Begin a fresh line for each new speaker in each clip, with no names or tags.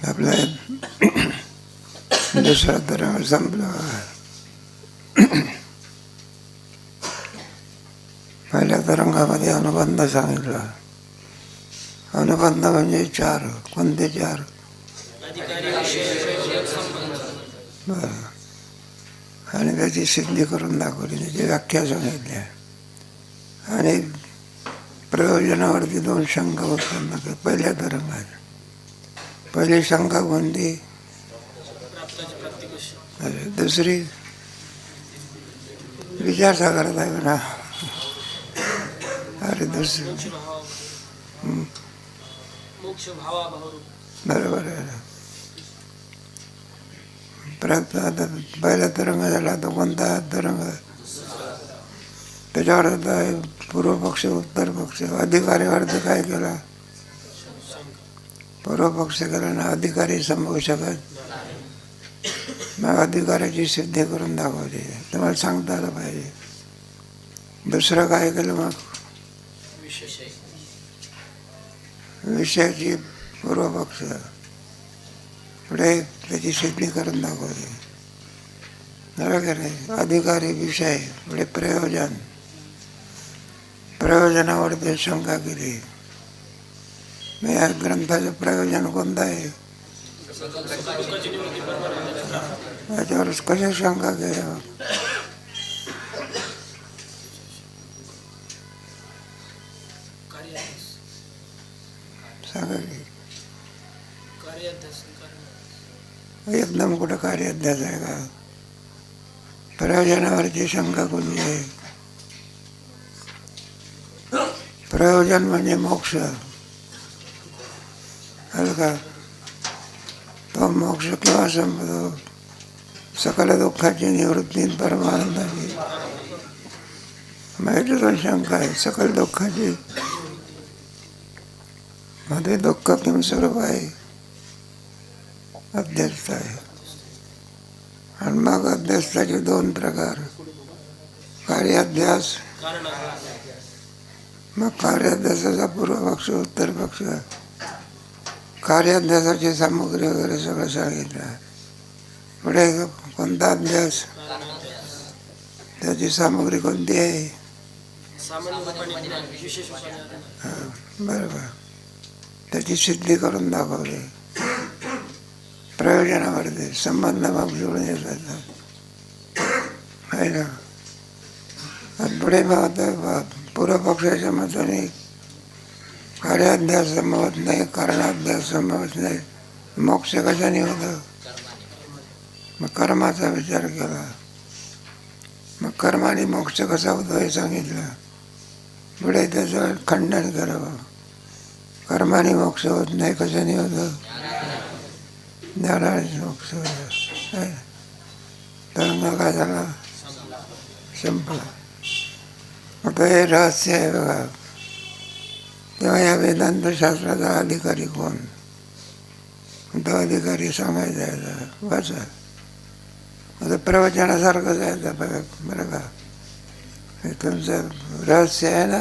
आपला दुसरा तरंग संपला. पहिल्या तरंगामध्ये अनुबंध सांगितला. अनुबंध म्हणजे चार. कोणते चार? बरं. आणि त्याची सिद्धी करून दाखवली, त्याची व्याख्या सांगितली. आणि प्रयोजनावरती दोन शंका उत्पन्न केल्या पहिल्या तरंगात. पहिली शंका कोणती? दुसरी विचारसागरात आहे म्हणा. अरे दुसरी बरोबर आहे. आता पहिला तरंग झाला तर कोणता तरंग? त्याच्यावर आता पूर्व पक्ष उत्तर पक्ष. अधिकारी अर्थ काय केला? पूर्व पक्ष केला ना अधिकारी संभवू शकत. मग अधिकाराची सिद्धी करून दाखवली. तुम्हाला सांगता आलं पाहिजे. दुसरं काय केलं? मग विषयाची पूर्व पक्ष पुढे त्याची सिद्धी करून दाखवली. वगैरे अधिकारी विषय पुढे प्रयोजन. प्रयोजनावर ते शंका केली. या ग्रंथाचं प्रयोजन कोणतं आहे? याच्यावर कशा शंका केल्या? सांगा की. एकदम कुठं कार्याध्यास आहे का? प्रयोजनावरची शंका कोणती आहे? प्रयोजन म्हणजे मोक्ष आहे का? तो मोक्ष केव्हा संपतो? सकल दुःखाची निवृत्ती परमानंदाची. माहिती दोन शंका आहे. सकल दुःखाची मध्ये दुःख किम स्वरूप आहे? अध्यस्त आहे. आणि मग अध्यस्ताचे दोन प्रकार. कार्याध्यास. मग कार्याध्यासाचा पूर्व पक्ष उत्तर पक्ष. कार्याध्यासाची सामग्री वगैरे सगळं सांगितलं. पुढे कोणता अध्यास? त्याची सामग्री कोणती आहे? बरोबर. त्याची सिद्धी करून दाखवली. प्रयोजनावरती संबंध मग जुळून येतात आहे ना. आणि पुढे मग आता पूर्व पक्षाच्या मताने कार्याध्यास संभवत नाही, कारणाध्यास संभवत नाही. मोक्ष कशाने होतं? मग कर्माचा विचार केला. मग कर्माने मोक्ष कसा होतो हे सांगितलं. पुढे त्याचं खंडन करावं. कर्माने मोक्ष होत नाही, कशाने होतं? ज्ञानाने मोक्ष होतं. तरंग काय झाला? संपला. आता हे रहस्य आहे बघा. तेव्हा या वेदांत शास्त्राचा अधिकारी कोण? तो अधिकारी सांगायचा आहे. वाचा. आता प्रवचनासारखंच आहे बरं का. हे तुमचं रहस्य आहे ना,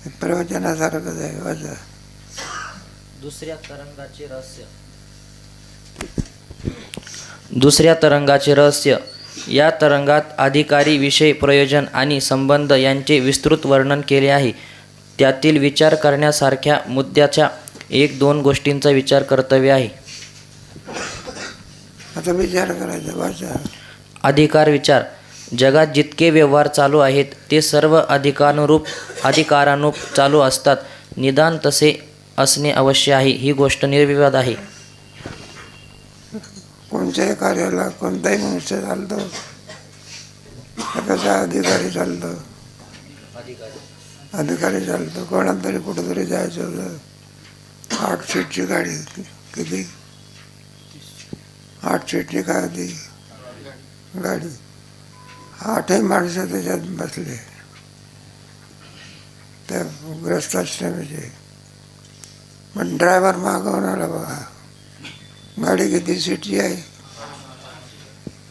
हे प्रवचनासारखंच आहे. वाचा.
दुसऱ्या तरंगाचे रहस्य. दुसऱ्या तरंगाचे रहस्य. या तरंगात अधिकारी, विषय, प्रयोजन आणि संबंध यांचे विस्तृत वर्णन केले आहे. त्यातील विचार करण्यासारख्या मुद्द्याच्या 1-2 गोष्टींचा विचार कर्तव्य आहे.
आता विचार करायचा. वाचा.
अधिकार विचार. जगात जितके व्यवहार चालू आहेत ते सर्व अधिकारानुरूप चालू असतात. निदान तसे असणे आवश्यक आहे. ही गोष्ट निर्विवाद आहे.
कोणत्याही कार्याला कोणताही मनुष्य चालतो, त्याचा अधिकारी चालतो. अधिकारी चालतो. कोणाला तरी कुठंतरी जायचं होतं. 8 सीटची गाडी. किती? 8 सीटची काय होती गाडी. 8ही माणसं त्याच्यात बसले. त्या ग्रस्ताश्रमीचे. पण ड्रायव्हर मागवून आला बघा. गाडी किती सीटची आहे?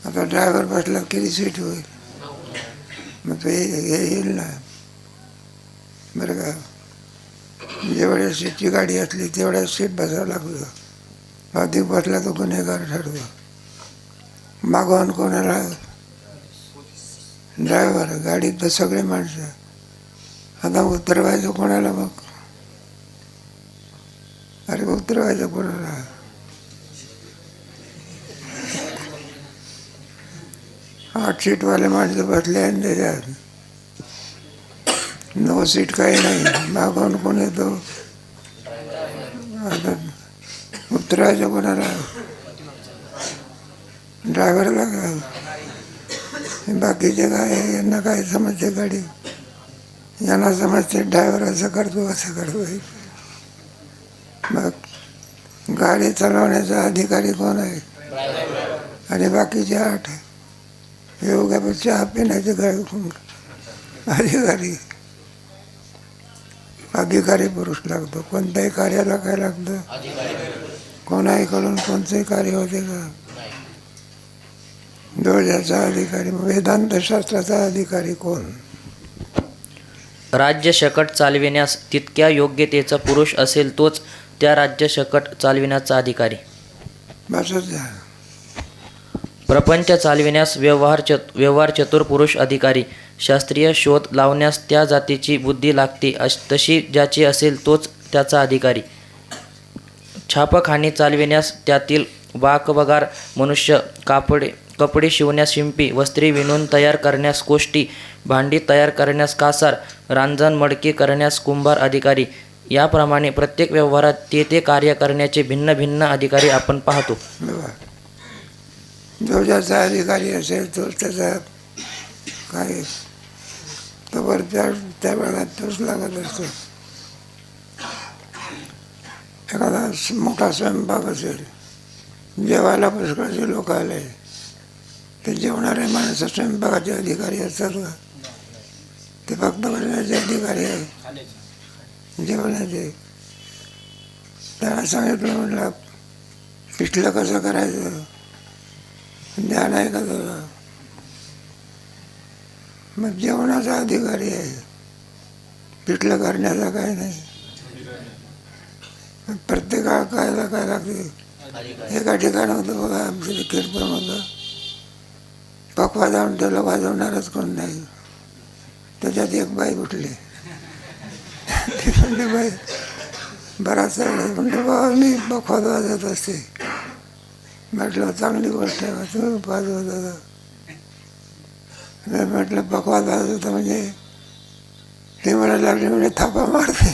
आता ड्रायव्हर बसला किती सीट होईल? मग तो येईल ना. बरं का. जेवढ्या सीटची गाडी असली तेवढ्या सीट बसावं लागलं. अधिक बसला तो गुन्हेगार ठरतो. मागवून कोणाला? ड्रायव्हर. गाडीत तर सगळे माणसं. आता उतरवायचं कोणाला मग? अरे उतरवायचं कोणाला? 8 सीटवाले माणसं बसले आणि त्याच्यात 9 सीट काही नाही. मागवून कोण येतो? आता उतरायचं कोणाला? ड्रायव्हरला का? बाकीचे काय? यांना काय समजते? गाडी यांना समजते ड्रायव्हर असं करतो असं करतो. मग गाडी चालवण्याचा अधिकारी कोण आहे? आणि बाकीचे 8 हे उगाच चहा पिण्याचे गाडी अधिकारी. अधिकारी पुरुष लागतो. कोणत्याही कार्याला काय लागतं? कोणाहीकडून कोणतंही कार्य होते का? दर्जाचा अधिकारी. वेदांतशास्त्राचा अधिकारी कोण?
राज्य शकट चालविण्यास तितक्या योग्यतेचा पुरुष असेल तोच त्या राज्य शकट चालविण्याचा अधिकारी.
बसच द्या.
प्रपंच चालविण्यास व्यवहार चतुर पुरुष अधिकारी. शास्त्रीय शोध लावण्यास त्या जातीची बुद्धी लागते तशी ज्याची असेल तोच त्याचा अधिकारी. छापखानी चालविण्यास त्यातील बाकबगार मनुष्य. कपडे शिवण्यास शिंपी. वस्त्रे विणून तयार करण्यास कोष्टी. भांडी तयार करण्यास कासार. रांजण मडके करण्यास कुंभार अधिकारी. याप्रमाणे प्रत्येक व्यवहारात ते कार्य करण्याचे भिन्न भिन्न अधिकारी आपण पाहतो.
जो ज्याचा अधिकारी असेल तोच त्याचा काय तोवर त्या वेळात तोच लागत असतो. एखादा मोठा स्वयंपाक असेल, जेवायला पुष्कळचे लोक आले, ते जेवणारे माणसं स्वयंपाकाचे अधिकारी असतात का? ते फक्त करण्याचे अधिकारी आहे, जेवणाचे. त्याला सांगितलं म्हटलं पिठलं कसं करायचं, ज्ञान आहे का तुला? मग जेवणाचा अधिकारी आहे, पिठलं करण्याचा काय नाही. प्रत्येकाला काय लागते? एका ठिकाण होतं बघा आमच्या कीर्तनमध्ये, पकवा जाऊन त्याला वाजवणारच कोण नाही. त्याच्यात एक बाई उठली. ती म्हणली बाई बराच म्हणते बाबा मी पकवाद वाजवत असते. म्हटलं चांगली गोष्ट आहे, तुम्ही वाजवत होता. म्हटलं पकवाद वाजवतं म्हणजे ते म्हणायला लागले म्हणजे थापा मारते.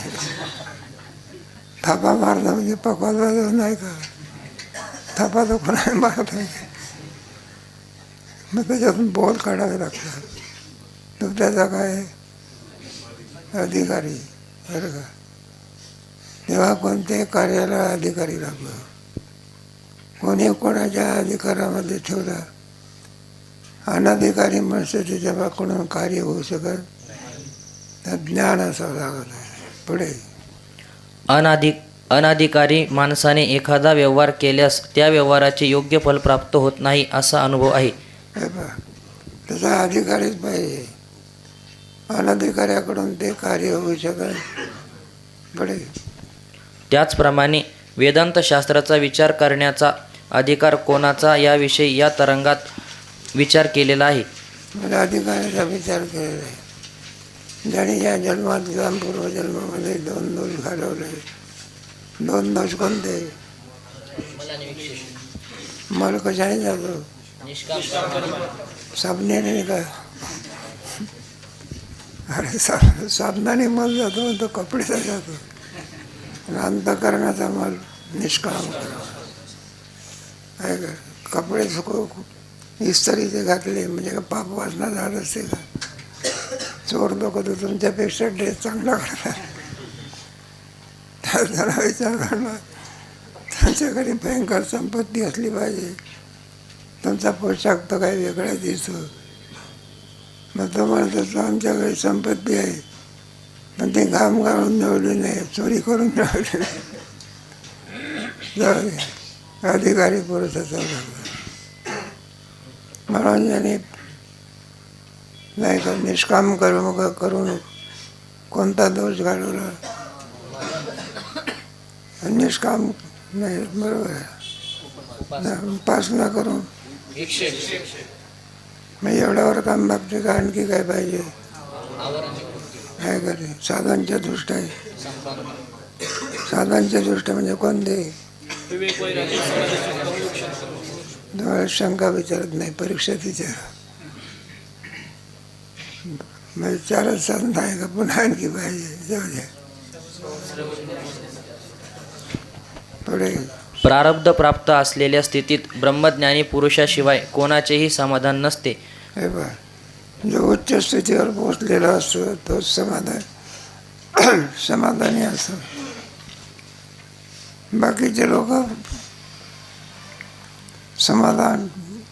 थापा मारता म्हणजे पकवाद वाजव नाही का? थापा तर कोणाला मारत नाही. मग त्याच्यातून बोल काढावे लागतात. तो त्याचा काय अधिकारी. बरं का? तेव्हा कोणत्याही कार्याला अधिकारी लागलो. कोणी कोणाच्या अधिकारामध्ये ठेवला, अनधिकारी माणसं त्याच्याकडून कार्य होऊ शकत. तर ज्ञान असावं लागत आहे. पुढे
अनाधिकारी माणसाने एखादा व्यवहार केल्यास त्या व्यवहाराचे योग्य फल प्राप्त होत नाही असा अनुभव आहे.
त्याचा अधिकारीच पाहिजे. अनधिकाऱ्याकडून ते कार्य होऊ शकत. पुढे
त्याचप्रमाणे वेदांत शास्त्राचा विचार करण्याचा अधिकार कोणाचा याविषयी या तरंगात विचार केलेला आहे.
मला अधिकाराचा विचार केलेला आहे. ज्याने या जन्मात किंवा पूर्वजन्मामध्ये 2 दोष घालवले. 2 दोष कोणते? मल कशाने जातो? साबणाने का? अरे साबणाने मल जातो म्हणतो, कपडेचा जातो. अंतःकरणाचा मल निष्काम करावा. आहे का? कपडे इस्त्रीचे घातले म्हणजे का पाप वासना झालं असते का? चोर लोक तर तुमच्यापेक्षा ड्रेस चांगला करतात. जरा विचार करणार, त्यांच्याकडे भयंकर संपत्ती असली पाहिजे. तुमचा पोशाख तर काही वेगळा दिसतो. मग तो म्हणतो आमच्याकडे संपत्ती आहे, पण ते घाम गाळून मिळवली नाही, चोरी करून मिळवली नाही. अधिकारी पुरुषाचा लागला. म्हणून ज्याने नाही का निष्काम करून कोणता दोष घालवला, निष्काम नाही. बरोबर आहे. उपासना करून मग एवढ्यावर काम बघते का आणखी काय पाहिजे? काय करे साधनच्या दृष्ट्या साधनच्या दृष्ट्या म्हणजे कोणते शंका विचारत नाही, परीक्षेत विचार. म्हणजे 4च साधन आहे का पुन्हा आणखी पाहिजे? जाऊ द्या. पुढे
प्रारब्ध प्राप्त असलेल्या स्थितीत ब्रह्मज्ञानी पुरुषाशिवाय कोणाचेही समाधान नसते.
हे बघ, जो उच्च स्थितीवर पोचलेला असतो तोच समाधानी असतो. बाकीचे लोक समाधान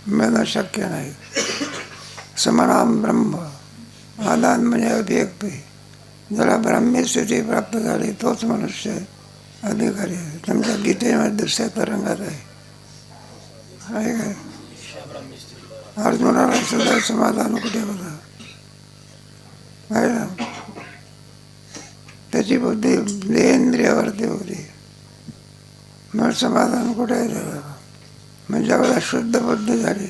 मिळणं शक्य नाही. समानाम ब्रह्म, आदान म्हणजे अभिव्यक्ती. ज्याला ब्राह्मी स्थिती प्राप्त झाली तोच मनुष्य अधिकारी आहे. तुमच्या गीतेमध्ये दुसऱ्या तरंगात आहे काय? अर्जुनाला सुद्धा समाधान कुठे होतं? आहे ना, त्याची बुद्धी देहेंद्रियावरती होती. मग समाधान कुठे आहे त्याला? म्हणजे ज्यावेळेला शुद्ध बुद्धी झाली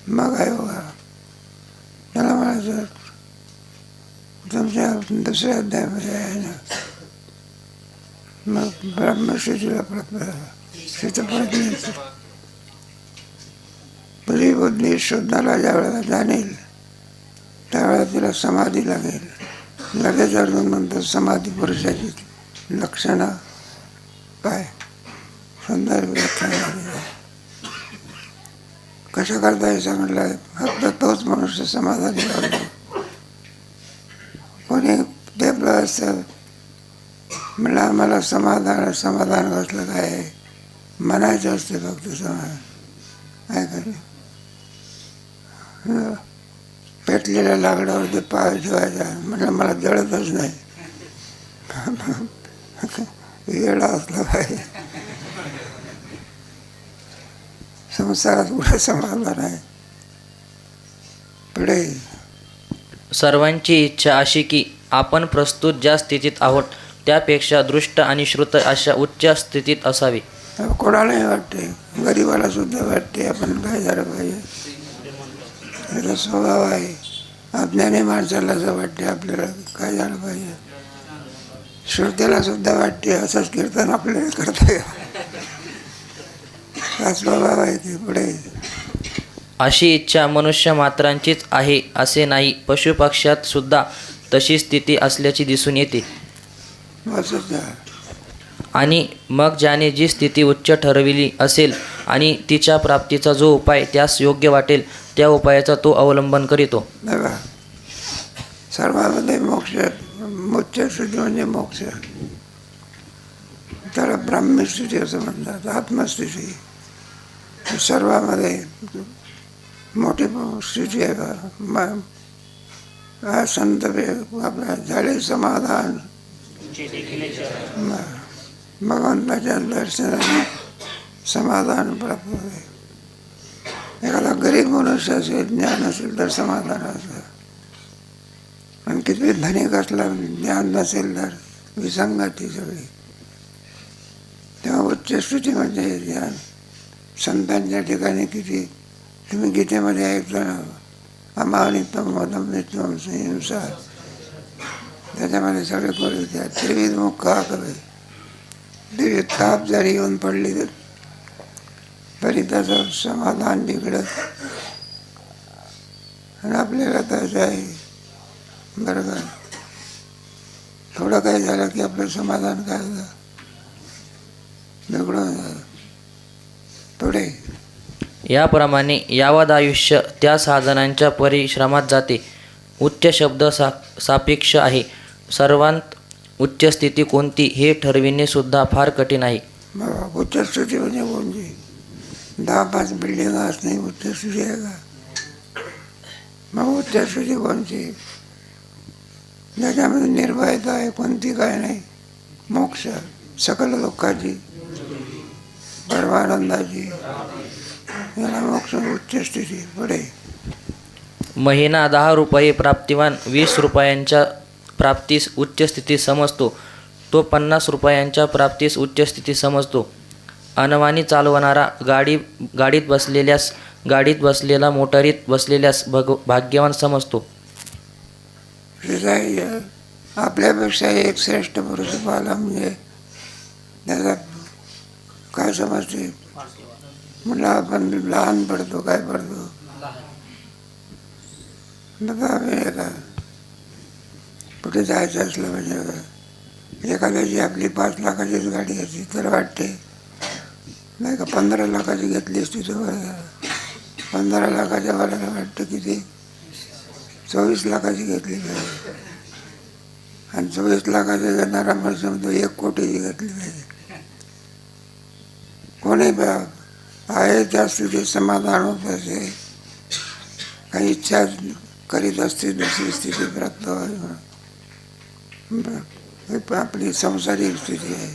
मग आहे बघा. त्याला म्हणायचं तुमच्या दुसऱ्या अध्यायामध्ये आहे ना, मग ब्रह्मस्थितीला प्राप्त स्थितप्रज्ञ. तुझी बुद्धी शुद्धाला ज्या वेळेला जाणेल त्यावेळेला तिला समाधी लागेल. लगेच अर्जुन म्हणतो समाधी पुरुषाची लक्षणं काय? सुंदर व्याख्या. कशा करता हे सांगितलं? फक्त तोच मनुष्य समाधानी राहतो. कोणी टेपलं असतं म्हणलं आम्हाला समाधान कसलं काय म्हणायचं असते फक्त समाधान. काय करे पेटलेल्या लाकडावरती पाय ठेवायचा म्हटलं मला जळतच नाही. वेळा असला पाहिजे. संसारात कुठे समाधान आहे? पुढे
सर्वांची इच्छा अशी की आपण प्रस्तुत ज्या स्थितीत आहोत त्यापेक्षा दृष्ट आणि श्रुत अशा उच्च स्थितीत असावी.
कोणालाही वाटते, गरिबाला सुद्धा वाटते आपण काय झालं पाहिजे. याचा स्वभाव आहे. अज्ञानी माणसाला असं वाटते आपल्याला काय झालं पाहिजे. श्रोत्याला सुद्धा वाटते असंच कीर्तन आपल्याला करता येईल. हा स्वभाव आहे ते. पुढे
अशी इच्छा मनुष्य मात्रांचीच आहे असे नाही. पशुपक्ष्यात सुद्धा तशी स्थिती असल्याची दिसून येते. आणि मग ज्याने जी स्थिती उच्च ठरविली असेल आणि तिच्या प्राप्तीचा जो उपाय त्यास योग्य वाटेल त्या उपायाचा तो अवलंबन करीतो.
सर्वांमध्ये मोक्ष, उच्च स्थिती म्हणजे मोक्ष. त्याला ब्राह्मी स्थिती असं म्हणतात. आत्मस्थिती सर्वांमध्ये मोठी स्थिती आहे का? संत आपल्या झाले समाधान भगवंताच्या दर्शनाने समाधान प्राप्त होते. एखादा गरीब मनुष्य असेल, ज्ञान असेल तर समाधान असतं. आणि किती धनिक असला ज्ञान नसेल तर विसंगती सगळी. तेव्हा उच्च स्थिती म्हणजे ज्ञान. संतांच्या ठिकाणी किती तुम्ही गीतेमध्ये ऐकलं ना, अमानित्वम वदम नित्यम संहिंसा, त्याच्यामध्ये सगळे करू द्या. त्रिविध मुख कवे त्रिविध ताप जरी येऊन पडली तरी त्याचं समाधान बिघडत. आणि आपल्याला त्याचं आहे बरोबर. थोडं काय झालं की आपलं समाधान काय होतं बिघडून जातं. पुढे
याप्रमाणे यावद आयुष्य त्या साधनांच्या परिश्रमात जाते. उच्च शब्द सापेक्ष आहे. सर्वांत उच्च स्थिती कोणती हे ठरविणे सुद्धा फार कठीण आहे.
उच्च स्थिती म्हणजे कोणती? 10-5 बिल्डिंग असणे उच्च स्थिती आहे का? मग उच्च स्थिती कोणती? ज्याच्यामध्ये निर्भयता आहे, कोणती काय नाही. मोक्ष, सकल दुःखाची, परमानंदाची, याला मोक्ष उच्च स्थिती. पुढे
महिना 10 रुपये प्राप्तिवान 20 रुपयांच्या प्राप्तीस उच्च स्थिती समजतो. तो 50 रुपयांच्या प्राप्तीस उच्च स्थिती समजतो. अनवाणी चालवणारा, गाडीत बसलेला, मोटारीत बसलेल्यास भाग्यवान समजतो.
श्रीसाई आपल्यापेक्षा एक श्रेष्ठ पुरुष पाहिला म्हणजे त्याचा काय समजते. म्हणलं आपण लहान पडतो, काय पडतो. का कुठे जायचं असलं म्हणजे एखाद्याची आपली 5 लाखाचीच गाडी असते तर वाटते नाही का 15 लाखाची घेतली असती तर बरं झालं. 15 लाखाच्या वाल्याला वाटतं की ते 24 लाखाची घेतली पाहिजे आणि 24 लाखाची घेणारा मला समजतो 1 कोटीची घेतली पाहिजे. कोणी आहे त्या स्थितीत समाधान होत असे, काही इच्छा करीत असते दुसरी स्थिती प्राप्त व्हावी. आपली संसारिक स्थिती आहे.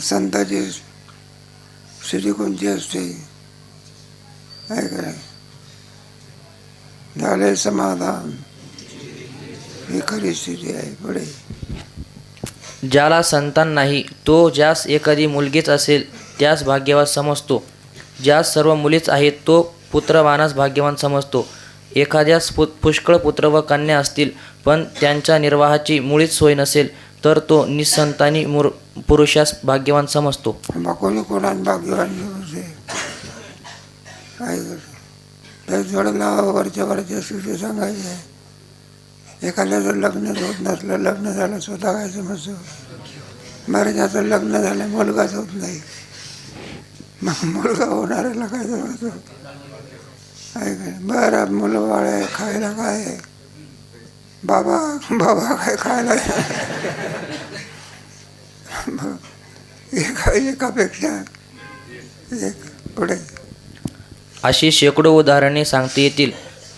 संताची स्थिती कोणती असते काय काय झाले समाधान, ही खरी स्थिती आहे. पुढे
ज्याला संतान नाही तो ज्यास एखादी मुलगीच असेल त्यास भाग्यवान समजतो. ज्यास सर्व मुलीच आहेत तो पुत्रवानास भाग्यवान समजतो. एखाद्यास पुष्कळ पुत्र व कन्या असतील पण त्यांच्या निर्वाहाची मुळीच सोय नसेल तर तो निसंतानी पुरुषास भाग्यवान समजतो.
कोणी कोणाला भाग्यवान समजते काय तर जोडला वरच्या स्थिती सांगायची आहे. एखाद्याचं लग्न होत नसलं, लग्न झालं स्वतः काय समजतो. महाराजाचं लग्न झालं मुलगाच होत नाही, मग मुलगा होणाऱ्याला काय समजतो काय काय. बरं मुलं बाळ आहे, खायला काय आहे, बाबा काय खायला एकापेक्षा एक. पुढे
अशी शेकडो उदाहरणे सांगता येतील.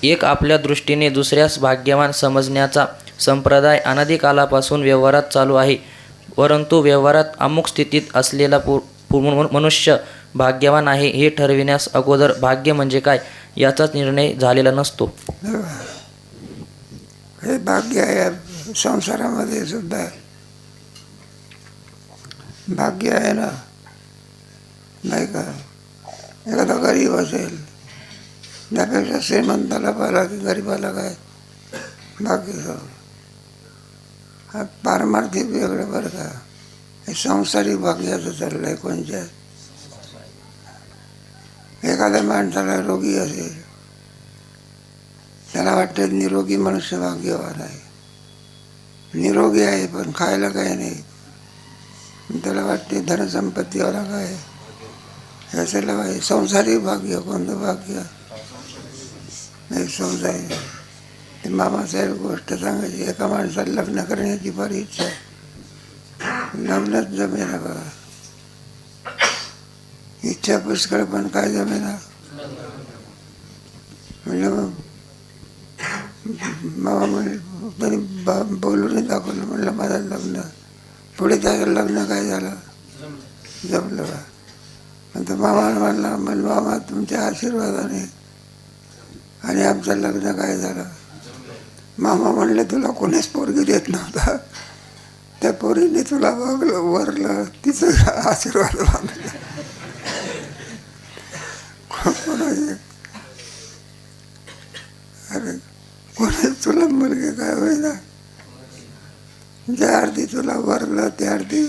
एक आपल्या दृष्टीने दुसऱ्यास भाग्यवान समजण्याचा संप्रदाय अनादी कालापासून व्यवहारात चालू आहे. परंतु व्यवहारात अमुक स्थितीत असलेला मनुष्य भाग्यवान आहे हे ठरविण्यास अगोदर भाग्य म्हणजे काय याचाच निर्णय झालेला नसतो.
हे भाग्य आहे. संसारामध्ये सुद्धा भाग्य आहे ना, नाही का. एखादा गरीब असेल त्यापेक्षा श्रीमंताला पाहिला की गरीबाला काय भाग्य. हा पारमार्थिक वेगळं बरं का. हे सांसारिक भाग्याचं चाललं आहे. कोणत्या एखाद्या माणसाला रोगी असेल त्याला वाटतं निरोगी मनुष्य भाग्यवान आहे. निरोगी आहे पण खायला काही नाही, त्याला वाटते धनसंपत्तीवाला काय ह्याच्याला काय. संसारिक भाग्य कोणतं भाग्य नाही. संसारिक ते मामासाहेब गोष्ट सांगायची. एका माणसाला लग्न करण्याची फार इच्छा आहे, लग्नच जमेना बघा. इच्छा पुष्कळ पण काय जमेना. म्हणलं मामा म्हणे तरी बोलून दाखवलं. म्हणलं माझं लग्न. पुढे त्याचं लग्न काय झालं, जमलं बा. नंतर मामाला म्हणला मामा तुमच्या आशीर्वादाने आणि आमचं लग्न काय झालं. मामा म्हणले तुला कोणीच पोरगी देत नव्हता, त्या पोरीने तुला बघलं वरलं, तिचं आशीर्वाद मागला. कोणाचे अरे कोणीच तुला मुलगी काय होईना. ज्या अर्थी तुला वरलं त्या अर्थी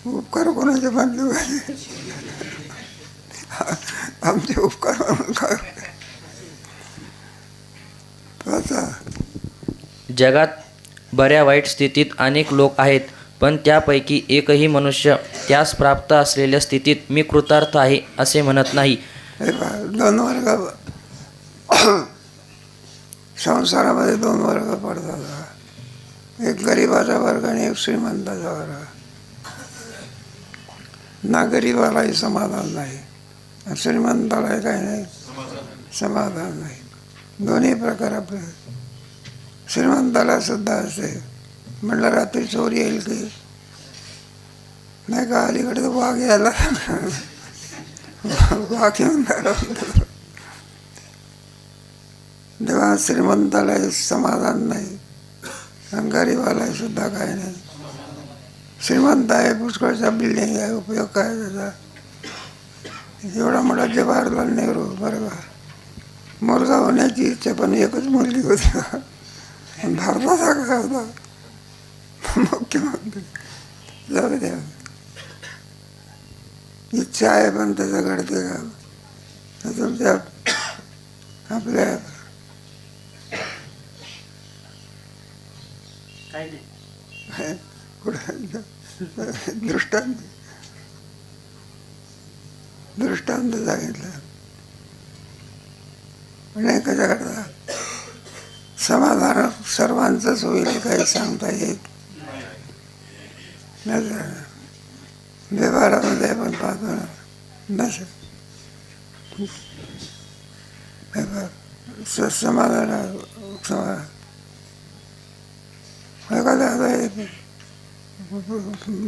उपकार कोणाचे मानले पाहिजे. आमचे उपकार म्हणून काय.
जगात बऱ्या वाईट स्थितीत अनेक लोक आहेत पण त्यापैकी एकही मनुष्य त्यास प्राप्त असलेल्या स्थितीत मी कृतार्थ आहे असे म्हणत नाही.
2 वर्ग संसारामध्ये 2 वर्ग पडतात. एक गरिबाचा वर्ग आणि एक श्रीमंताचा वर्ग. ना गरिबालाही समाधान नाही, श्रीमंतालाही काही नाही समाधान नाही. दोन्ही प्रकार आपले. श्रीमंताला सुद्धा असे म्हटलं रात्री चोरी येईल की नाही का. अलीकडे तर वाघ यायला वाघ येऊन तेव्हा श्रीमंतालाही समाधान नाही आणि गरिबालाही सुद्धा काही नाही श्रीमंत आहे, पुष्कळचा बिल्डिंग आहे, उपयोग काय त्याचा? एवढा मोठा जवाहरलाल नेहरू बरं का, मुलगा होण्याची इच्छा पण एकच मुलगी होती. भारताचा काय होता मुख्यमंत्री. जाऊ द्या, इच्छा आहे पण त्याचं घडते का? तुमच्या आपल्या दृष्टांत सांगितलं म्हणजे कशा करता समाधान सर्वांचंच होईल काही सांगता येत व्यवहारामध्ये आपण पाहतो ना, समाधान एखाद्या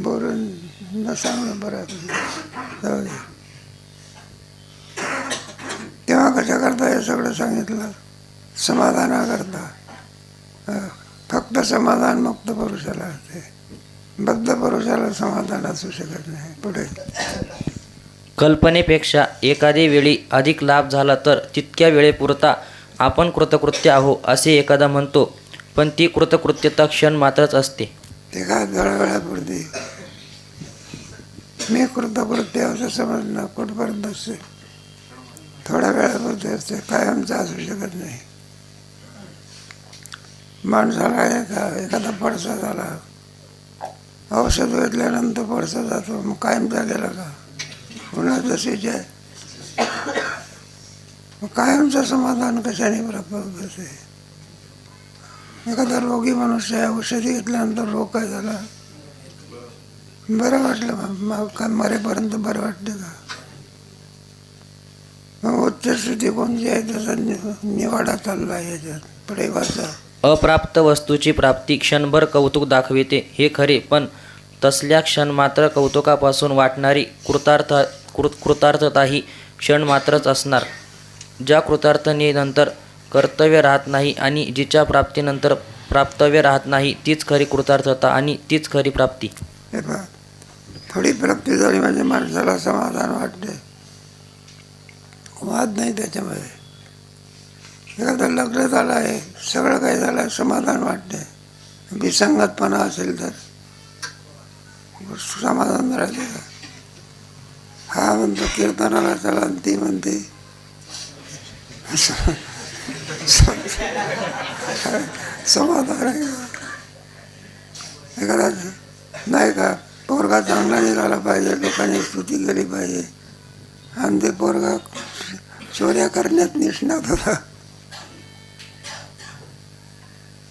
बोलून न सांगणं बरं. तेव्हा कशा करता हे सगळं सांगितलं? समाधानाकरता. फक्त समाधान मुक्त पुरुषाला असते, बद्ध पुरुषाला समाधान असू शकत नाही. पुढे
कल्पनेपेक्षा एखादी वेळी अधिक लाभ झाला तर तितक्या वेळेपुरता आपण कृतकृत्य आहो असे एखादा म्हणतो, पण ती कृतकृत्यता क्षण मात्रच असते.
ते काय वेळापुरती मी कृतकृत्य असं समजणं कुठपर्यंत असते? थोड्या वेळापुरती असते, कायमचं असू शकत नाही. माणसाला एखादा पडसा झाला, औषध घेतल्यानंतर पडसा जातो, मग कायम झालेला का? पुन्हा तसेच आहे. मग कायमचं समाधान कशाने प्राप्त करते? एखादा रोगी मनुष्य आहे, औषधी घेतल्यानंतर रोग काय झाला, बरं वाटलं का? मरेपर्यंत बरं वाटते का? मग उच्च स्थिती कोणती आहे त्याचा निवाडा चालला याच्यात. पुढे वाचा.
अप्राप्त वस्तूची प्राप्ती क्षणभर कौतुक दाखविते हे खरे, पण तसल्या क्षणमात्र कौतुकापासून वाटणारी कृतार्थता ही क्षणमात्रच असणार. ज्या कृतार्थने नंतर कर्तव्य राहत नाही आणि जिच्या प्राप्तीनंतर प्राप्तव्य राहत नाही, तीच खरी कृतार्थता आणि तीच खरी प्राप्ती.
हे पहा, थोडी प्राप्ती झाली म्हणजे माणसाला समाधान वाटते, वाद नाही त्याच्यामध्ये. एखादं लग्न झालं आहे, सगळं काही झालं आहे, समाधान वाटते. विसंगतपणा असेल तर समाधान राहते का? हा म्हणतो कीर्तनाला चला आणि ती म्हणते समाधान आहे का? एखादा नाही का पोरगा चांगला निघाला पाहिजे, लोकांनी स्तुती केली पाहिजे, आणि ते पोरगा चोऱ्या करण्यात निष्णात होता.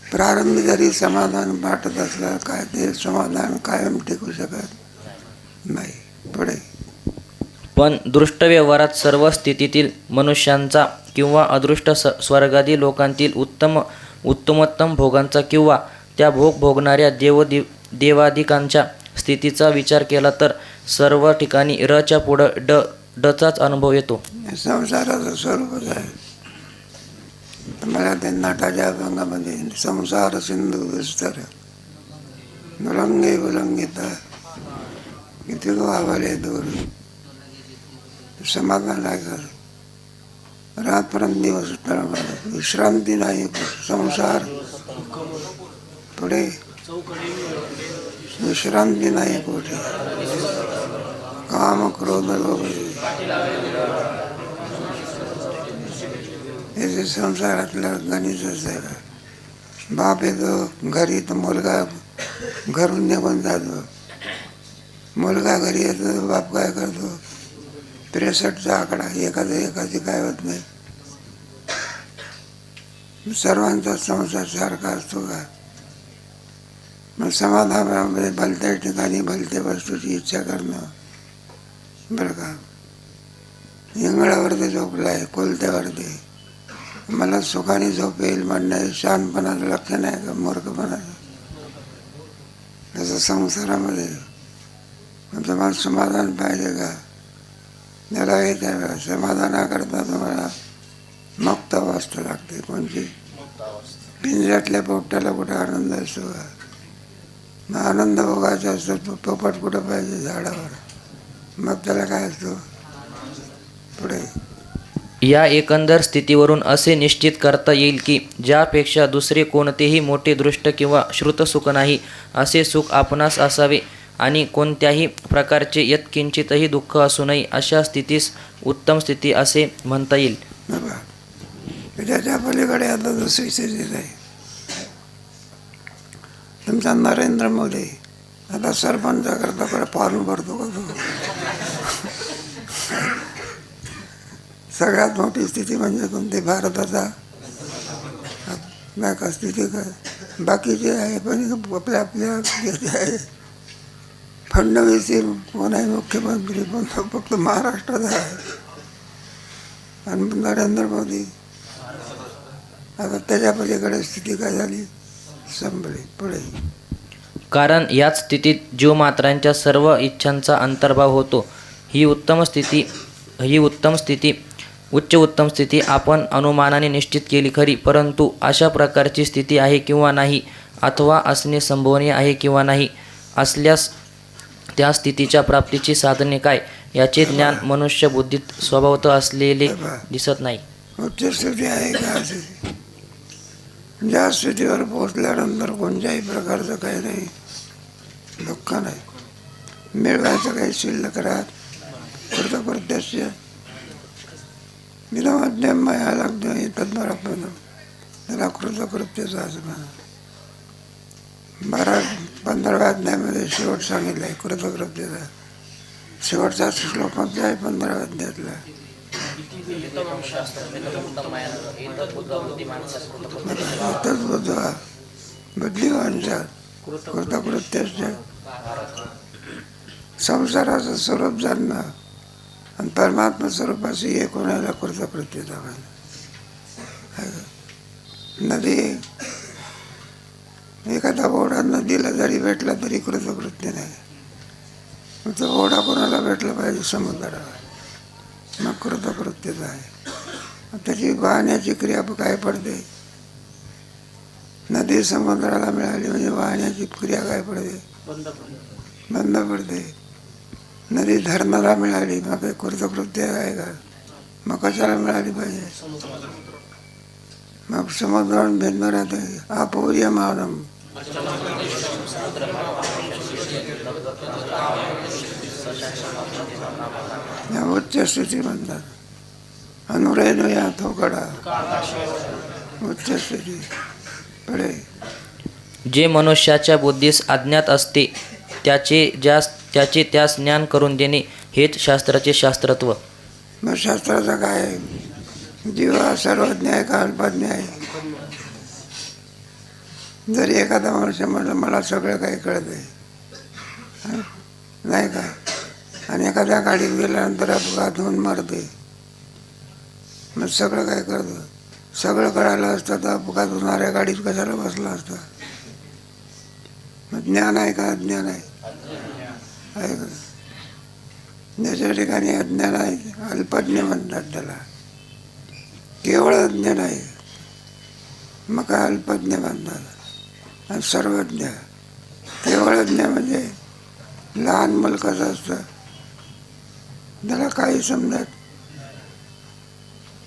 प्रारंभी जरी समाधान वाटत असलं, काय ते समाधान कायम टिकू शकत नाही. पुढे
पण दृष्ट व्यवहारात सर्व स्थितीतील मनुष्यांचा किंवा अदृष्ट स्वर्गादी लोकांतील उत्तमोत्तम भोगांचा किंवा त्या भोग भोगणाऱ्या देवादिकांच्या स्थितीचा विचार केला तर सर्व ठिकाणी रच्या पुढं डचाच अनुभव येतो.
संसाराचं स्वरूपच आहे. मला ते नाटाच्या अभंगामध्ये संसार सिंधू विस्तार विलंगिता किती व्हावाले दूर समाधान आहे का? रात्रंदिवस विश्रांती नाही. संसार पुढे विश्रांती नाही कुठे. काम क्रोध लोभ हे जे संसारातलं गणितच आहे का? बाप येतो घरी तर मुलगा घरून निघून जातो, मुलगा घरी येतो, बाप काय करतो? 63चा आकडा, एकाची काय होत नाही. सर्वांचा संसार सारखा असतो का? मग समाधानामध्ये भलत्या ठिकाणी भलत्या वस्तूची इच्छा करणं बरं का? इंगळावरती झोपला आहे, कोलत्यावरती, मला सुखाने झोप येईल म्हणणं शहाणपणाचं लक्षण आहे का? मूर्खपणाचं. तसं संसारामध्ये तुम्हाला समाधान पाहिजे का? त्याला येत आहे समाधानाकरता तुम्हाला मुक्त अवस्था लागते. कोणची? पिंजऱ्यातल्या पोपट्याला कुठे आनंद असतो का? मग आनंद भोगायचा असतो तो पोपट कुठं पाहिजे झाडावर, मग त्याला काय असतो पुढे.
या एकंदर स्थितीवरून असे निश्चित करता येईल की ज्यापेक्षा दुसरे कोणतेही मोठे दृष्ट किंवा श्रुत सुख नाही असे सुख आपणास असावे आणि कोणत्याही प्रकारचे यत्किंचितही दुःख असू नये अशा स्थितीस उत्तम स्थिती असे म्हणता येईल.
बघा त्याच्या पलीकडे आता दुसरी स्थिती आहे. तुमचा नरेंद्र मोदी आता सरपंच करता फॉर्म भरतो का तो? सगळ्यात मोठी स्थिती म्हणजे कोणती भारताचा नाही का स्थिती काय बाकीचे आहे पण आपल्या आपल्या याचे आहे. फडणवीस कोण आहे मुख्यमंत्री पण फक्त महाराष्ट्राचा आहे आणि नरेंद्र मोदी आता त्याच्या पलीकडे स्थिती काय झाली संभली पुढे.
कारण याच स्थितीत जीवमात्रांच्या सर्व इच्छांचा अंतर्भाव होतो. ही उत्तम स्थिती उच्च उत्तम स्थिती आपण अनुमानाने निश्चित केली खरी, परंतु अशा प्रकारची स्थिती आहे किंवा नाही अथवा असणे संभवनीय आहे किंवा नाही, असल्यास त्या स्थितीच्या प्राप्तीची साधने काय याचे ज्ञान मनुष्य बुद्धीत स्वभावतः असलेले दिसत नाही.
उच्च स्थिती आहे का स्थिती ज्या स्थितीवर पोहोचल्यानंतर कोणत्याही प्रकारचं काही नाही, दुःख नाही, मिळवायचं काही शिल्लक राहत कृतकृत्यस्य निरमध्यमया लागतं तद्बरापण त्याला कृतकृत्यचं असं म्हणा. 15व्या अध्यायामध्ये शेवट सांगितलं आहे कृतकृत्यचा. शेवटचा श्लोक आहे 15व्या अध्यायातला. बुद्धिवांच्या कृतकृत्याच्या संसाराचं स्वरूप जाणणं आणि परमात्मा स्वरूपाशी एक होण्याला कृतकृत्यता म्हणा. नदी एखादा ओढा नदीला जरी भेटला तरी कृतकृत्य नाही. तो ओढा कोणाला भेटला पाहिजे समुद्राला, मग कृतकृत्यता आहे. त्याची वाहण्याची क्रिया काय पडते, नदी समुद्राला मिळाली म्हणजे वाहण्याची क्रिया काय पडते, बंद पडते. नदी धरणाला मिळाली मग काही कृतकृत्य आहे का, मग कशाला मिळाली पाहिजे, मग समुद्रात भिन्न राहते. अपूर्यमानम या उच्च स्थिती म्हणतात. अनुरेनो या थोकडा उच्च स्थिती पुढे.
जे मनुष्याच्या बुद्धीस अज्ञात असते त्याचे त्यास ज्ञान करून देणे हेच शास्त्राचे शास्त्रत्व.
मग शास्त्राचं काय आहे, जीव हा सर्वज्ञ आहे का अल्पज्ञ आहे. जरी एखादा मनुष्य म्हणलं मला सगळं काही कळत आहे नाही का, आणि एखाद्या गाडीत गेल्यानंतर अपघात होऊन मरते, मग सगळं काय करतो, सगळं कळायला असतं तर अपघात होणाऱ्या गाडीत कशाला बसला असता. मग ज्ञान आहे का अज्ञान आहे का. ज्याच्या ठिकाणी अज्ञान आहे अल्पज्ञ म्हणतात त्याला, केवळ अज्ञान आहे मग काय अल्पज्ञ म्हणतात. आणि सर्वज्ञ केवळ अज्ञ म्हणजे लहान मुल कसं असतं, त्याला काही समजत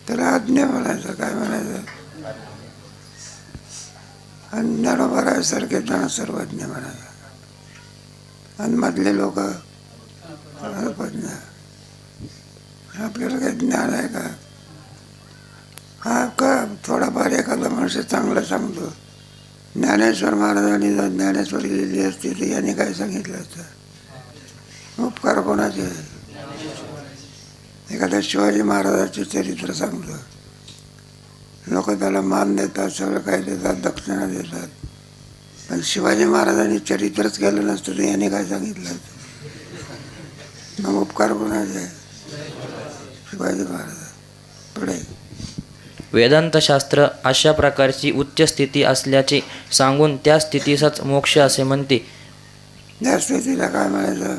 त्याला अज्ञ म्हणायचं, काय म्हणायचं, आणि ज्ञानोबर आहे सारखे त्यांना सर्वज्ञ म्हणायचं. आणि मधले लोक अल्पज्ञ. आपल्याला काही ज्ञान आहे का, हा का थोडाफार एखादा मनुष्य चांगलं सांगतो. ज्ञानेश्वर महाराजांनी जर ज्ञानेश्वरी लिहिली असती तर याने काय सांगितलं असतं, उपकार कोणाचे. एखाद्या शिवाजी महाराजाचे चरित्र सांगतो, लोक त्याला मान देतात, सगळं काय देतात, दक्षिणा देतात, पण शिवाजी महाराजांनी चरित्रच केलं नसतं तर याने काय सांगितलं असतं, मग उपकार कोणाचे, शिवाजी महाराज. पुढे
वेदांतशास्त्र अशा प्रकारची उच्च स्थिती असल्याचे सांगून त्या स्थितीसच मोक्ष असे म्हणते.
त्या स्थितीला काय म्हणायचं,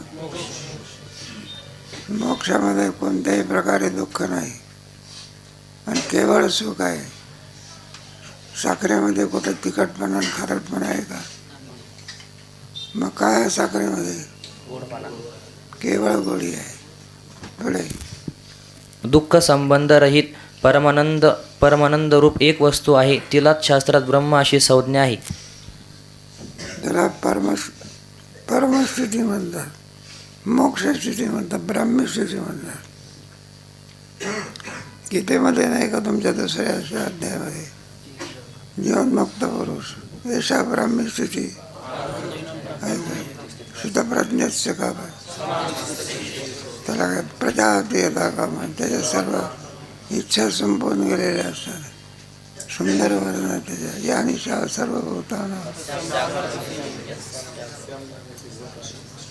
मोक्षामध्ये कोणत्याही प्रकारे दुःख नाही आणि केवळ सुख आहे. साखरेमध्ये कुठं तिखटपणा आणि खारटपणा आहे का, मग काय आहे साखरेमध्ये? केवळ गोडी आहे. पुढे
दुःख संबंध रहित परमानंद रूप एक वस्तू आहे. तिलाच शास्त्रात ब्रह्म अशी संज्ञा आहे.
त्याला परमस्थिती म्हणतात, मोक्षस्थिती म्हणतात, ब्राह्मस्थिती म्हणतात. गीतेमध्ये नाही का तुमच्या दुसऱ्या अध्यायामध्ये, जीवनमुक्त पुरुष एषा ब्राह्मस्थिती शुद्धप्रज्ञस्य का, त्याला काय प्रजापती येता का, त्याच्या सर्व इच्छा संपवून गेलेल्या असतात. सुंदर वर्ण त्याच्या या निशा सर्व भूताना,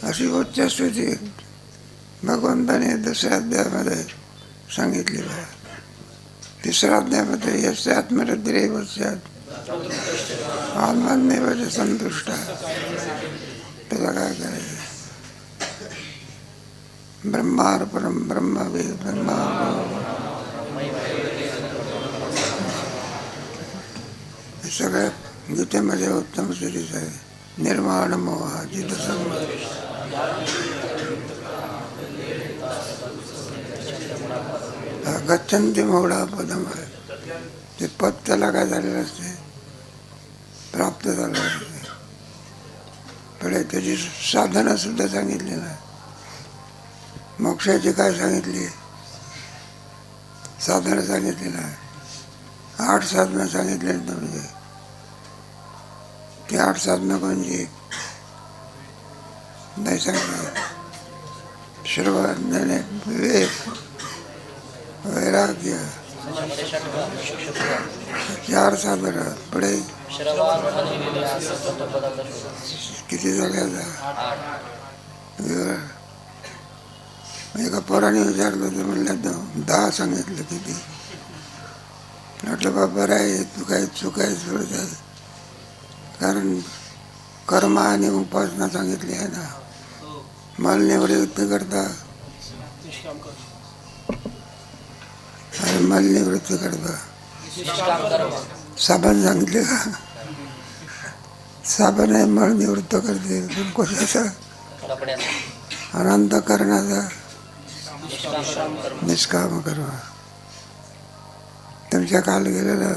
अशी उच्च स्थिती भगवंताने दुसऱ्या अध्यायामध्ये सांगितली आहे. तिसऱ्या अध्यायामध्ये यस्य आत्मरतिरेव स्यात् आत्मन्येव संतुष्ट. त्याला काय करायचं? ब्रह्मार्पणम ब्रह्मवेद ब्रह्मा. सगळ्या गीतेमध्ये उत्तम स्थितीच आहे. निर्माण मोहा जिथं गच्छन्ति मोडा पदम आहे. ते पद त्याला काय झालेलं असते? प्राप्त झालं असते. पुढे त्याची साधना सुद्धा सांगितली ना. मोक्षाची काय सांगितली? साधना सांगितली ना. 8 साधना सांगितली म्हणजे ती 8 साधना कोणची? नाही सांगितलं. श्रवण, विवेक, वैराग्य, 4 साधना. पुढे किती झाले आता? एका पोराने विचारलं तर म्हणलं 10 सांगितलं. किती? म्हटलं बाबा आहे, तू काही चुकायच थोडं. कारण कर्म आणि उपासना सांगितली आहे ना. मल निवृत्ती करता आणि मल निवृत्ती करता साबण सांगितले का? साबण आहे मळ निवृत्त करते. पण कशाचा? अनंत करण्याचा निष्काम कर्म. तुमच्या काल गेलेला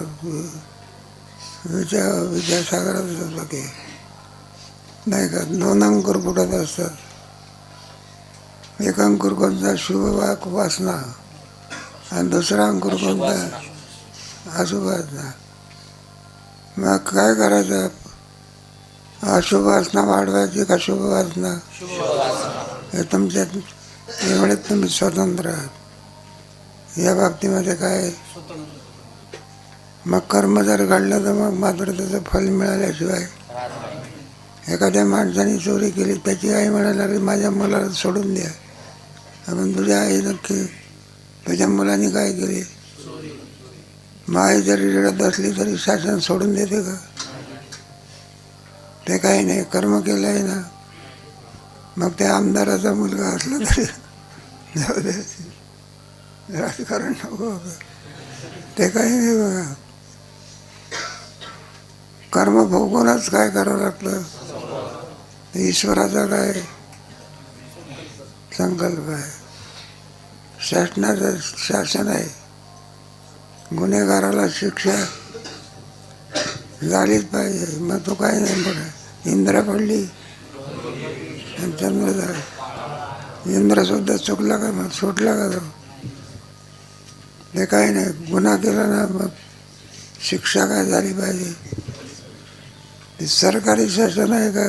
विद्यासागरात होतं की नाही का, 2 अंकुर फुटत असतात. एक अंकुर कोणता? शुभ वासना. आणि दुसरा अंकुर कोणता? अशुभ वासना. मग काय करायचं? अशुभ वासना वाढवायची का शुभ वासना? हे तुमच्यात एवढेच तुम्ही स्वतंत्र आहात या बाबतीमध्ये. काय मग कर्म जर घडलं तर मग मात्र त्याचं फल मिळाल्याशिवाय. एखाद्या माणसाने चोरी केली, त्याची आई म्हणायला लागली माझ्या मुलाला सोडून द्या. आपण तुझ्या आई नक्की तुझ्या मुलाने काय केली? आई जरी रडत असली तरी शासन सोडून देते का? ते काही नाही. कर्म केलं आहे ना. मग त्या आमदाराचा मुलगा असला तरी जाऊ दे, राजकारण नको. ते काही नाही बघा. कर्म भोगूनच काय करावं लागतं? ईश्वराचा काय संकल्प आहे. शासनाचं शासन आहे. गुन्हेगाराला शिक्षा झालीच पाहिजे. मग तो काय नाही पडत. इंद्र पडली आणि चंद्र झाला. इंद्रसुद्धा चुकला का? मग सुटला का तो? ते काही नाही. गुन्हा केला ना मग शिक्षा काय झाली पाहिजे. ते सरकारी शासन आहे का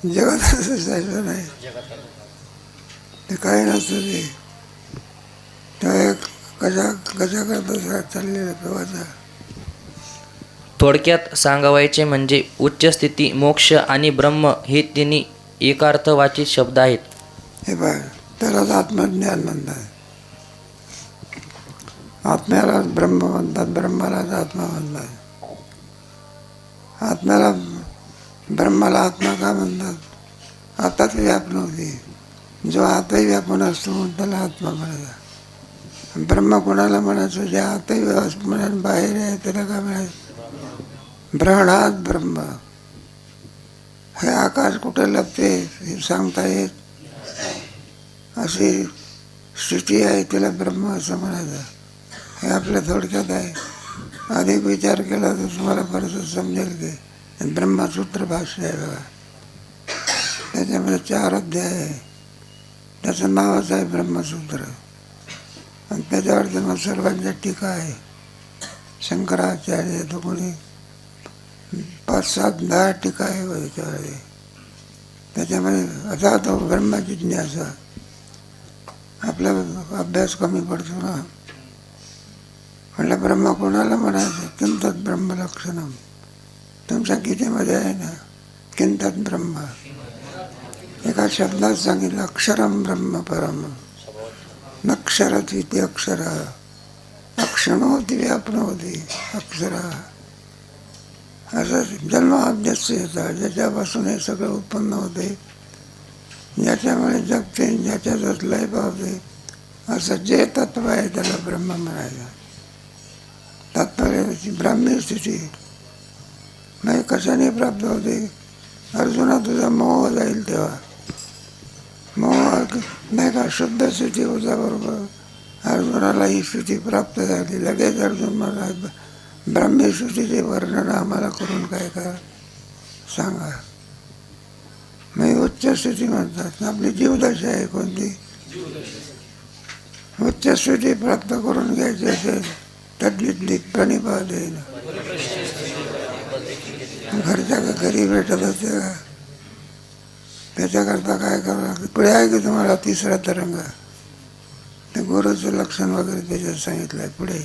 जगताचं शासन आहे? ते काही नसतं. ते कशा करता चाललेलं प्रवासा.
थोडक्यात सांगावायचे म्हणजे उच्च स्थिती, मोक्ष आणि ब्रह्म हे तिन्ही एकार्थवाची शब्द आहेत.
हे बघ, त्यालाच आत्मज्ञान म्हणतात. आत्म्यालाच ब्रह्म म्हणतात, ब्रह्मालाच आत्मा म्हणतात. आत्म्याला ब्रह्माला आत्मा का म्हणतात? आताच व्यापन होती. जो आताही व्यापून असतो म्हणून त्याला आत्मा म्हणायचा. ब्रह्म कोणाला म्हणायचं? जे आताही म्हणाल बाहेर आहे त्याला काय म्हणायचं? ब्रह्मात ब्रह्म. हे आकाश कुठे लपते हे सांगता येत अशी स्थिती आहे, तिला ब्रह्म असं म्हणायचं. हे आपल्या थोडक्यात आहे. अधिक विचार केला तर तुम्हाला बरंच समजेल की ब्रह्मसूत्र भाष्य आहे बघा, त्याच्यामध्ये 4 अध्याय आहे. त्याचं नावच आहे ब्रह्मसूत्र. आणि त्याच्यावरती मग सर्वांच्या टीका आहे. शंकराचार्य तो कोणी 5, 7, 10 टीका आहे त्याच्यावरती. त्याच्यामध्ये असा तो ब्रह्मजिज्ञासा. आपला अभ्यास कमी पडतो ना. म्हटलं ब्रह्म कोणाला म्हणायचं? किंतत ब्रह्मलक्षणम. तुमच्या गीतेमध्ये आहे ना, किंतत ब्रह्म. एका शब्दात सांगितलं, अक्षरम ब्रह्म परम. नक्षरत इति अक्षर. अक्षणोति व्यापनोति अक्षर. असं जन्माद्यस्य येतात, ज्याच्यापासून हे सगळं उत्पन्न होते, ज्याच्यामुळे जगते, ज्याच्यातच लय पावते, असं जे तत्व आहे त्याला ब्रह्म म्हणायचं. तात्पर्य ब्राह्मी स्थिती. नाही कशाने प्राप्त होते? अर्जुना तुझा मोह जाईल तेव्हा. मोह नाही का शुद्ध स्थिती होता बरोबर. अर्जुनाला ही स्थिती प्राप्त झाली. लगेच अर्जुन मला ब्राह्मी स्थितीचे वर्णन आम्हाला करून काय करा सांगा. मग उच्च स्थिती म्हणतात. आपली जीवदशा आहे कोणती? उच्च स्थिती प्राप्त करून घ्यायची असेल तडलीतली प्रणिपादेन. घरच्या घरी भेटत असते का? त्याच्याकरता काय करावं लागतं? पुढे आहे की तुम्हाला 3रा तरंग, ते गुरुचं लक्षण वगैरे त्याच्यात सांगितलं आहे पुढे.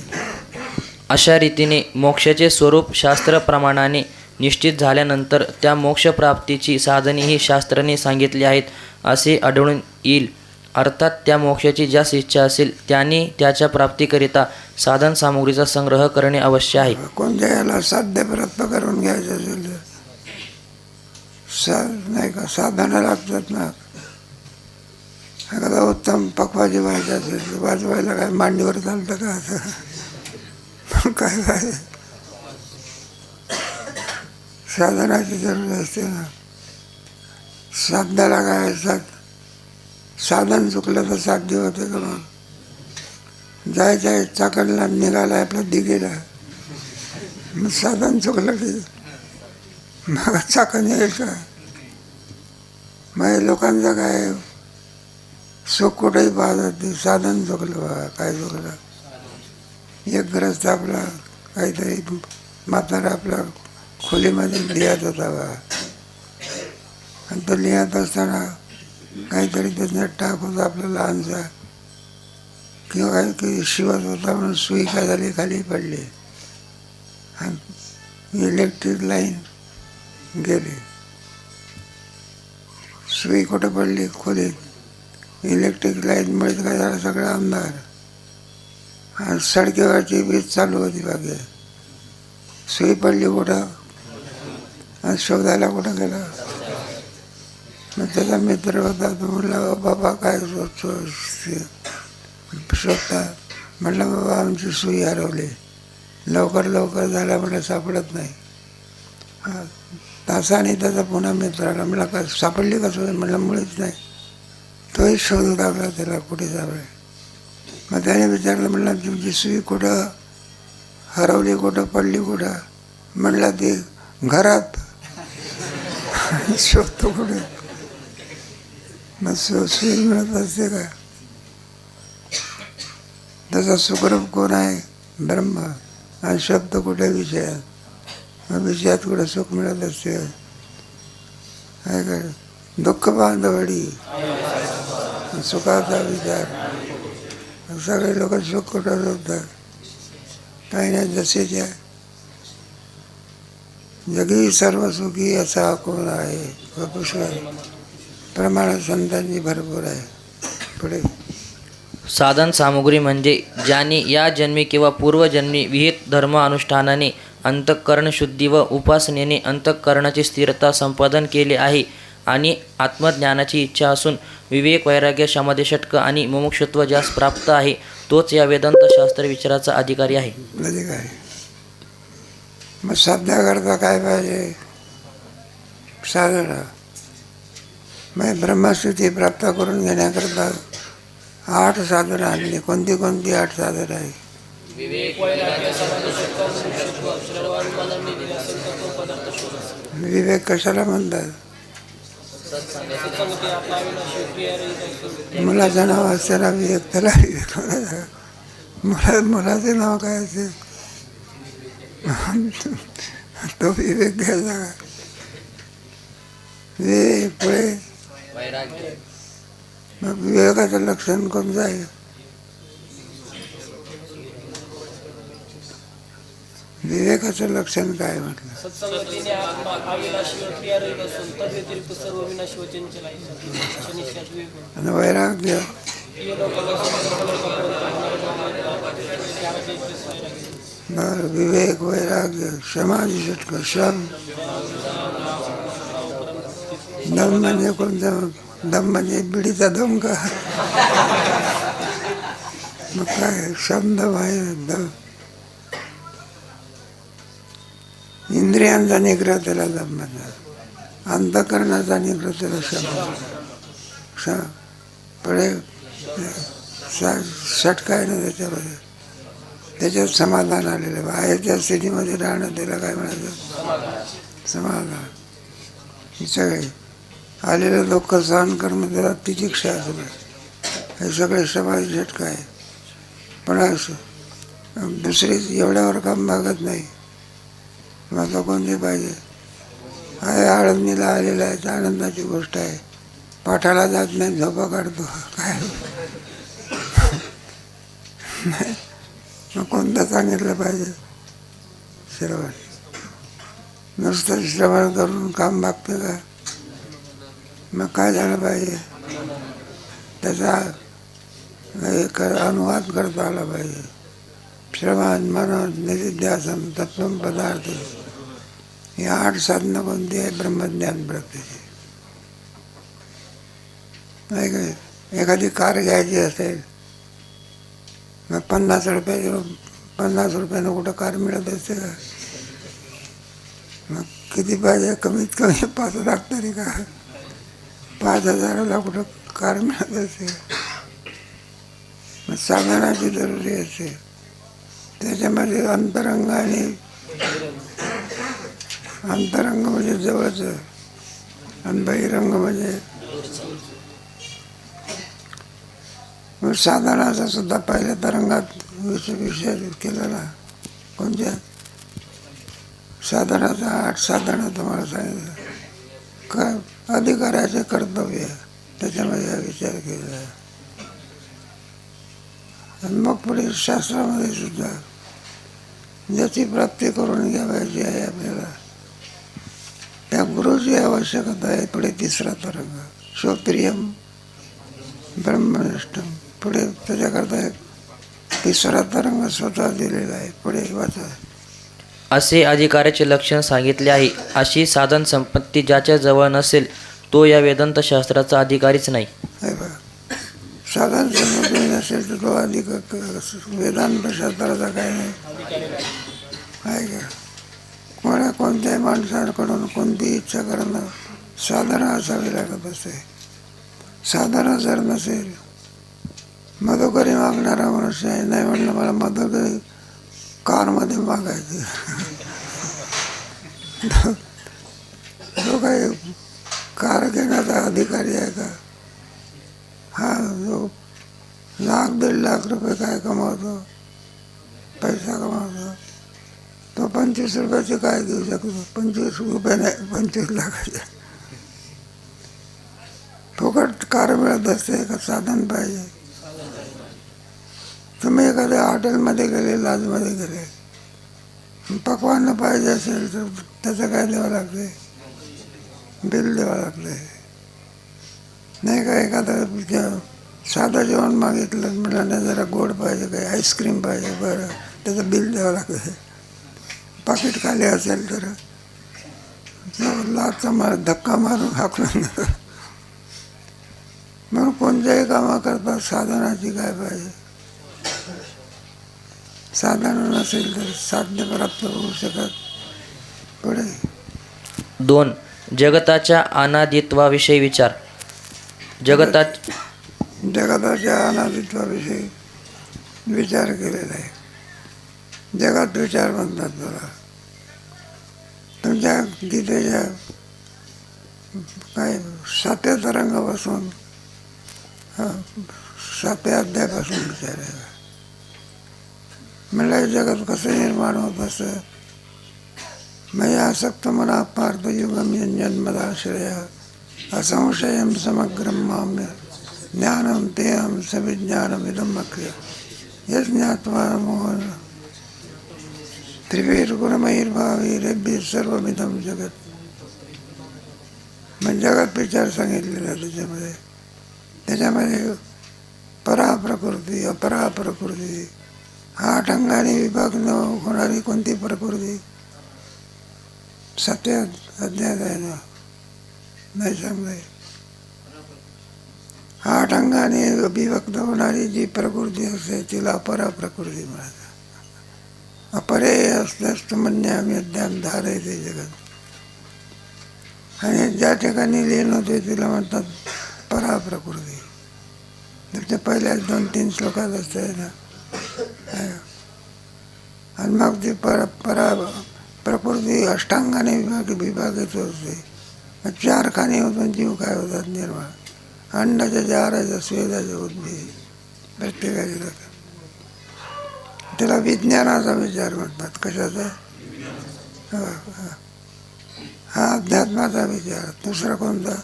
अशा रीतीने मोक्षाचे स्वरूप शास्त्रप्रमाणाने निश्चित झाल्यानंतर त्या मोक्षप्राप्तीची साधनेही शास्त्राने सांगितली आहेत असे आढळून येईल. अर्थात त्या मोक्षाची ज्यास इच्छा असेल त्याने त्याच्या प्राप्तीकरिता साधन सामुग्रीचा संग्रह करणे अवश्य आहे.
कोणत्या याला साध्य प्राप्त करून घ्यायचं असेल तर नाही का साधनं लागतात ना. एखादा उत्तम पक्वाजी व्हायचं असेल तर वाजवायला काय मांडीवर चालतं का? असं काय काय साधनाची जरूर असते ना. साध्याला काय साधन चुकलं तर साध्य होते का? मग जायचं आहे चाकणला निघाला आपल्या दिघेला, मग साधन चुकलं की मग चाकण येईल का? मग लोकांचं काय सुख कुठेही पाहतात ते साधन चुकलं बा. काय चुकलं? एक ग्रस्त आपला काहीतरी म्हातारा आपला खोलीमध्ये लिहत होता बा, आणि तो लिहत असताना काहीतरी त्याच्यात टाक होता आपला लहानसा, किंवा काही शिवत होता म्हणून सुई काय झाली खाली पडली आणि इलेक्ट्रिक लाईन गेली. सुई कुठं पडली? खोलीत. इलेक्ट्रिक लाईनमुळे काय झालं? सगळा अंधार. आणि सडकेवरची वीज चालू होती बाकी. सुई पडली कुठं? आणि शोधायला कुठं गेला? मग त्याचा मित्र होता, तो म्हणला बाबा काय शोधता? म्हटलं बाबा आमची सुई हरवली. लवकर लवकर झाला म्हटलं सापडत नाही. तासाने त्याचा पुन्हा मित्र आला. म्हणला का सापडली का सुई? म्हटलं मुळीच नाही. तोही शोधू लागला त्याला कुठे सापडे. मग त्याने विचारलं, म्हणलं तुमची सुई कुठं हरवली, कुठं पडली कुठं? म्हणलं ती घरात. शोधतो कुठे? मग सुई मिळत असते का? तसा सुखरूप कोण आहे? ब्रह्म. आणि शब्द कुठे? विषयात. मग विषयात कुठे सुख मिळत असते? काय काय दुःख बांधवडी सुखाचा विचार. सगळे लोक सुख कुठं शोधतात? काही नाही. जसे त्या जगी सर्व सुखी असा कोण आहे? पुष्कळ प्रमाणात संतांची भरपूर आहे. पुढे
साधन सामुग्री म्हणजे ज्यांनी या जन्मी किंवा पूर्वजन्मी विहित धर्म अनुष्ठानाने अंतःकरण शुद्धी व उपासनेने अंतःकरणाची स्थिरता संपादन केले आहे आणि आत्मज्ञानाची इच्छा असून विवेक वैराग्य समाधी षटक आणि मुमुक्षुत्व ज्यास प्राप्त आहे तोच या वेदांत शास्त्र विचाराचा अधिकारी आहे.
मग साध्या करता काय पाहिजे? साधना मग ब्रह्मस्थिती प्राप्त करून घेण्याकरता 8 साधनं आणली. कोणती कोणती 8 साधनं आहे? विवेक कशाला म्हणतात? मुलाचं नाव असताना विवेक, त्याला विवेक म्हणायचं. मुलाचं नाव काय असेल तो विवेक घ्यायचा का? विवेक पुढे मग विवेकाचं लक्षण कोणतं आहे? विवेकाचं लक्षण काय म्हटलं? आणि वैराग्य बरं, विवेक, वैराग्य, समाधी षटक, श्रम. दम म्हणजे कोणतं? दम म्हणजे बिडीचा दम का? मग काय शब्द आहे? दम इंद्रियांचा निग्रह त्याला दम म्हणतात. अंतःकरणाचा निग्रह त्याला शम. पुढे षटक आहे ना त्याच्यामध्ये, त्याच्यात समाधान आलेलं आहे. त्या स्थितीमध्ये राहणं त्याला काय म्हणायचं? समाधान. हे सगळे आलेलं दुःख सहन करणं त्याला तितिक्षा असं. हे सगळे समाधी षटक आहे. पण असं दुसरी एवढ्यावर काम भागत नाही. माझं कोणती पाहिजे? आहे आळंदीला आलेला आहे, आनंदाची गोष्ट आहे. पाठाला जात नाही, झोपा काढतो. काय मग कोणतं सांगितलं पाहिजे? श्रवण. नुसतं श्रवण करून काम भागतं का? मग काय झालं पाहिजे? त्याचा एक अनुवाद करता आला पाहिजे. श्रवण, मनन, निधिध्यासन, तत्त्वम पदार्थ, ही 8 साधनं कोणती आहे? ब्रह्मज्ञान प्राप्तीची. नाही काय? एखादी कार घ्यायची असेल मग 50 रुपयानं कुठं कार मिळत असते का? मग किती पाहिजे? कमीत कमी 5 लाख तरी का? 5,000ला कुठं कार मिळत असते? मग साधनाची जरुरी असते. त्याच्यामध्ये अंतरंग आणि अंतरंग म्हणजे जवळचं आणि बहिरंग म्हणजे साधनाचा सुद्धा पहिल्या तरंगात विषय केलेला. कोणत्या साधनाचा? 8 साधना तुम्हाला सांगितलं. काय अधिकाराचे कर्तव्य त्याच्यामध्ये विचार केला. आणि मग पुढे शास्त्रामध्ये सुद्धा ज्याची प्राप्ती करून घ्यावायची आहे आपल्याला, त्या गुरुची आवश्यकता आहे. पुढे 3रा तरंग श्रोत्रियम ब्रह्मनिष्ठम. पुढे त्याच्याकरता 3रा तरंग स्वतः दिलेला आहे. पुढे वाचा.
असे अधिकाराचे लक्षण सांगितले आहे. अशी साधन संपत्ती ज्याच्या जवळ नसेल तो या वेदांत शास्त्राचा अधिकारीच नाही.
साधन संपत्ती नसेल तर तो अधिक वेदांत शास्त्राचा काय नाही आहे का? कोणत्याही माणसाकडून कोणती इच्छा करणं साधना असावी लागत असते. साधना जर नसेल, मधुकरी मागणारा मनुष्य आहे. नाही म्हणलं मला मधुकरी कारमध्ये मागायचे, तो काही कार घेण्याचा अधिकारी आहे का? हा जो 1,00,000-1.5 लाख रुपये काय कमावतो, पैसा कमावतो, तो 25 रुपयाचे काय घेऊ शकतो? 25 रुपये नाही, 25 लाखाचे. फुकट कार मिळत असते का? साधन पाहिजे. तुम्ही एखाद्या हॉटेलमध्ये गेले, लॉजमध्ये गेले, पकवान पाहिजे असेल तर त्याचं काय द्यावं लागते? बिल द्यावं लागते. नाही का? एखादं साधं जेवण मागितलं म्हटलं जरा गोड पाहिजे, काही आईस्क्रीम पाहिजे, बरं त्याचं बिल द्यावं लागतं. पाकिट खाली असेल तर लाचा धक्का मारून हाकलून देतं. म्हणून कोणत्याही कामाकरता साधनाची काय पाहिजे? साधन नसेल तर साध्य प्राप्त होऊ शकत. पुढे
2. जगताच्या अनादित्वाविषयी विचार.
जगताच्या अनादित्वाविषयी विचार केलेला आहे. जगात विचार म्हणतात त्याला. तुमच्या गीतेच्या काय 7व्या तरंगापासून 7व्या अध्यायापासून विचार आहे. म्हणलं जगत कसं निर्माण होत असं. मया आसक्त मना पार्थयुगम जन्मदाश्रय असंशयम समग्रम माम्य ज्ञानम तेहम सविज्ञानमिदम अक्रिय यज्ञात्वा मोहन त्रिवीर्गुणमयीर्भावीरेभ्य सर्वमिदम जगत. मग जगत विचार सांगितलेला त्याच्यामध्ये पराप्रकृती अपराप्रकृती 8 अंगाने विभागून होणारी कोणती प्रकृती 7व्या अध्यायात आहे ना, नाही सांगताय. 8 अंगाने विभक्त होणारी जी प्रकृती असते तिला अपराप्रकृती म्हणतात. अपरे असल्यास म्हणणे अध्याम धारे ते जगत. आणि ज्या ठिकाणी लीन होते तिला म्हणतात पराप्रकृती. त्याच्या पहिल्या 2-3 श्लोकात असते ना. आणि मग ती प्रकृती अष्टांगाने विभागित होते. 4 खाने होतात जीव काय होतात निर्माण. अंडाच्या 4 स्वेदाचे उद्भिद प्रत्येकाचे. त्याला विज्ञानाचा विचार म्हणतात. कशाचा? हा अध्यात्माचा विचार. दुसरा कोणता?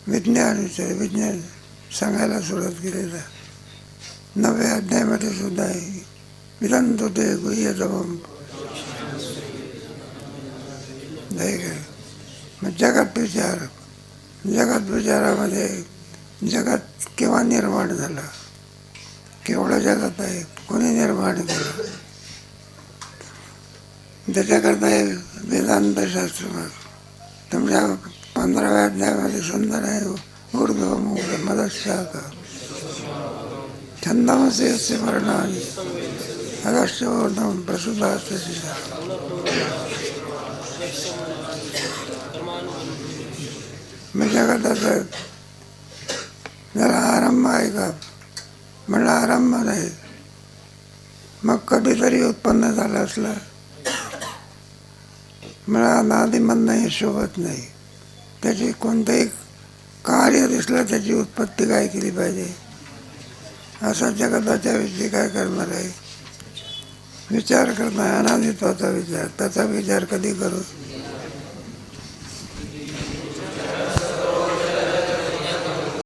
विज्ञान विचार. विज्ञान सांगायला सुरुवात केलेला 9व्या अध्यायामध्ये सुद्धा आहे. विदंतो ते गुह्यतमम्. मग जगत विचार. जगत विचारामध्ये जगत केव्हा निर्माण झालं, केवढं जगत आहे, कोणी निर्माण केलं, त्याच्याकरता हे वेदांतशास्त्र तुमच्या 15व्या अध्यायामध्ये सुंदर आहे. ऊर्ध्वमूल मदशाखा छंदमसे अस्य वर्णानि अगस्त्योर्ध्वं प्रसूतास्य. मी जगताचा जरा आरंभ आहे का म्हणलं आरंभ नाही. मग कधीतरी उत्पन्न झालं असलं मला अनादिमधनं हे शोभत नाही. त्याची कोणतंही कार्य दिसलं त्याची उत्पत्ती काय केली पाहिजे. असा जगताच्या विषयी काय करणार आहे. विचार करणार अनादित्वाचा विचार. त्याचा विचार कधी करू.